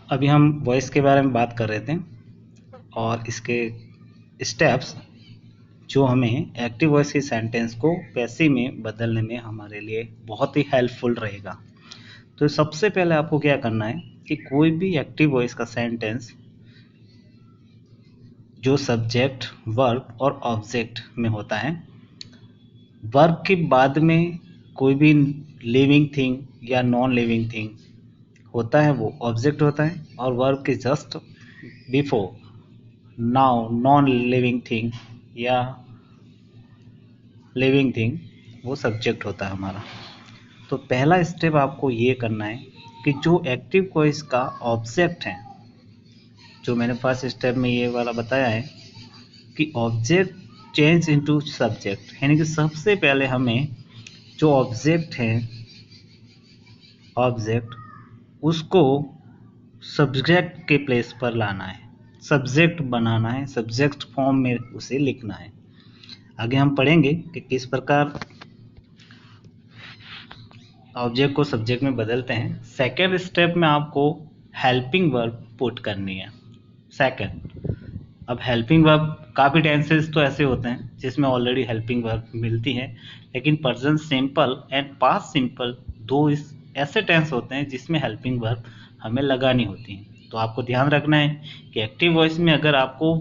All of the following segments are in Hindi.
अभी हम वॉइस के बारे में बात कर रहे थे और इसके स्टेप्स जो हमें एक्टिव वॉइस के सेंटेंस को पैसिव में बदलने में हमारे लिए बहुत ही हेल्पफुल रहेगा। तो सबसे पहले आपको क्या करना है कि कोई भी एक्टिव वॉइस का सेंटेंस जो सब्जेक्ट, वर्ब और ऑब्जेक्ट में होता है, वर्ब के बाद में कोई भी लिविंग थिंग या नॉन लिविंग थिंग होता है वो ऑब्जेक्ट होता है, और वर्ब के just before now non living thing या लिविंग थिंग वो सब्जेक्ट होता है हमारा। तो पहला स्टेप आपको ये करना है कि जो एक्टिव वॉइस का ऑब्जेक्ट है, जो मैंने फर्स्ट स्टेप में ये वाला बताया है कि ऑब्जेक्ट चेंज इनटू सब्जेक्ट, यानी कि सबसे पहले हमें जो ऑब्जेक्ट है, ऑब्जेक्ट उसको सब्जेक्ट के प्लेस पर लाना है, सब्जेक्ट बनाना है, सब्जेक्ट फॉर्म में उसे लिखना है। आगे हम पढ़ेंगे कि किस प्रकार ऑब्जेक्ट को सब्जेक्ट में बदलते हैं। सेकेंड स्टेप में आपको हेल्पिंग वर्ब पुट करनी है। सेकेंड, अब हेल्पिंग वर्ब काफ़ी टेंसेस तो ऐसे होते हैं जिसमें ऑलरेडी हेल्पिंग वर्ब मिलती है, लेकिन present simple and past simple दो इस ऐसे टेंस होते हैं जिसमें हेल्पिंग वर्ब हमें लगानी होती है। तो आपको ध्यान रखना है कि एक्टिव वॉइस में अगर आपको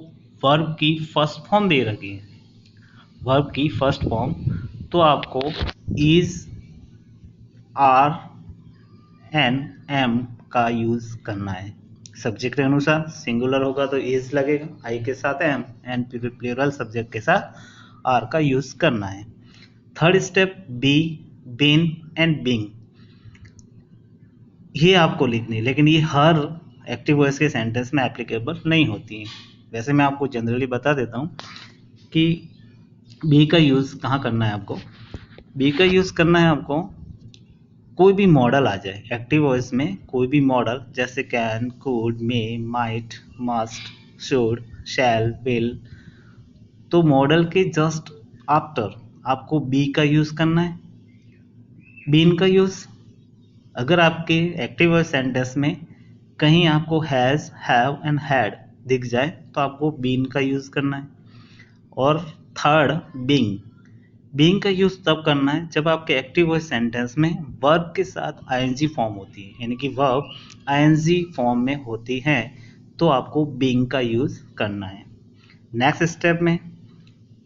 वर्ब की फर्स्ट फॉर्म दे रखी है, वर्ब की फर्स्ट फॉर्म, तो आपको इज, आर, एन, एम का यूज करना है। सब्जेक्ट के अनुसार सिंगुलर होगा तो इज लगेगा, आई के साथ एम, एंड प्लूरल सब्जेक्ट के साथ आर का यूज करना है। Third step, B, been and being, ये आपको लिखनी है, लेकिन ये हर एक्टिव वॉइस के सेंटेंस में एप्लीकेबल नहीं होती है। वैसे मैं आपको जनरली बता देता हूँ कि बी का यूज़ कहाँ करना है आपको। बी का यूज़ करना है आपको कोई भी मॉडल आ जाए एक्टिव वॉइस में, कोई भी मॉडल जैसे can, could, may, might, must, should, shall, will, तो मॉडल के जस्ट आफ्टर आपको बी का यूज़ करना है। बीन का यूज़, अगर आपके एक्टिव वॉइस सेंटेंस में कहीं आपको हैज़, हैव एंड हैड दिख जाए तो आपको बीन का यूज़ करना है। और थर्ड, बीइंग, बीइंग का यूज़ तब करना है जब आपके एक्टिव वॉइस सेंटेंस में वर्ब के साथ आईएनजी फॉर्म होती है, यानी कि वर्ब आईएनजी फॉर्म में होती है, तो आपको बीइंग का यूज़ करना है। नेक्स्ट स्टेप में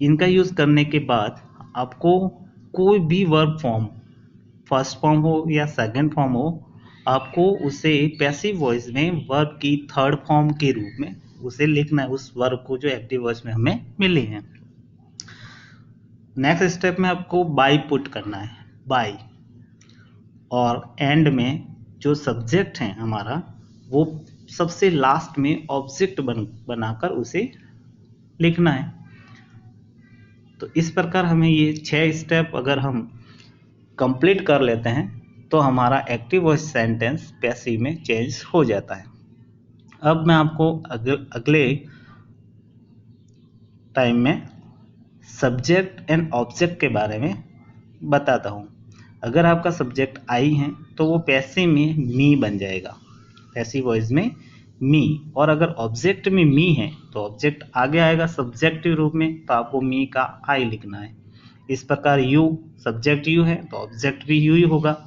इनका यूज़ करने के बाद आपको कोई भी वर्ब फॉर्म, फर्स्ट फॉर्म हो या सेकंड फॉर्म हो, आपको उसे पैसिव वॉइस में वर्ब की थर्ड फॉर्म के रूप में उसे लिखना है, उस वर्ब को जो एक्टिव वॉइस में हमें मिली है। नेक्स्ट स्टेप में आपको बाय पुट करना है, बाय, और एंड में जो सब्जेक्ट है हमारा वो सबसे लास्ट में ऑब्जेक्ट बनाकर उसे लिखना है। तो इस प्रकार हमें ये 6 स्टेप अगर हम कंप्लीट कर लेते हैं तो हमारा एक्टिव वॉइस सेंटेंस पैसिव में चेंज हो जाता है। अब मैं आपको अगले टाइम में सब्जेक्ट एंड ऑब्जेक्ट के बारे में बताता हूँ। अगर आपका सब्जेक्ट आई है तो वो पैसिव में मी बन जाएगा, पैसिव वॉइस में मी, और अगर ऑब्जेक्ट में मी है तो ऑब्जेक्ट आगे आएगा सब्जेक्ट के रूप में, तो आपको मी का आई लिखना है। इस प्रकार यू, सब्जेक्ट यू है तो ऑब्जेक्ट भी यू ही होगा।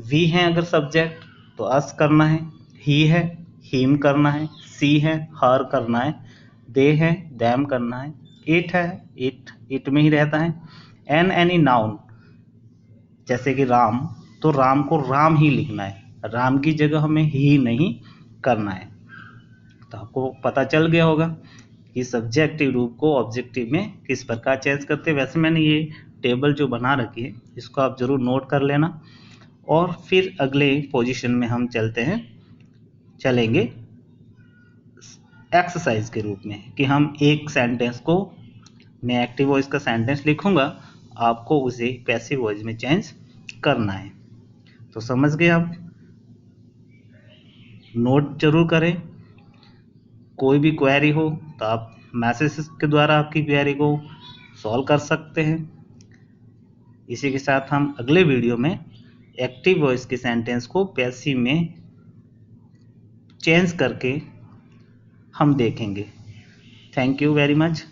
वी है अगर सब्जेक्ट तो अस करना है, ही है हिम करना है, सी है हर करना है, दे है दैम करना है, इट है इट में ही रहता है। एन एनी नाउन जैसे कि राम, तो राम को राम ही लिखना है, राम की जगह हमें ही नहीं करना है। तो आपको पता चल गया होगा कि सब्जेक्टिव रूप को ऑब्जेक्टिव में किस प्रकार चेंज करते हैं। वैसे मैंने ये टेबल जो बना रखी है इसको आप जरूर नोट कर लेना, और फिर अगले पोजीशन में हम चलेंगे एक्सरसाइज के रूप में, कि हम एक सेंटेंस को, मैं एक्टिव वॉइस का सेंटेंस लिखूंगा, आपको उसे पैसिव वॉइस में चेंज करना है। तो समझ गए आप, नोट जरूर करें। कोई भी क्वेरी हो तो आप मैसेज के द्वारा आपकी क्वेरी को सॉल्व कर सकते हैं। इसी के साथ हम अगले वीडियो में एक्टिव वॉइस के सेंटेंस को पैसिव में चेंज करके हम देखेंगे। Thank you very much.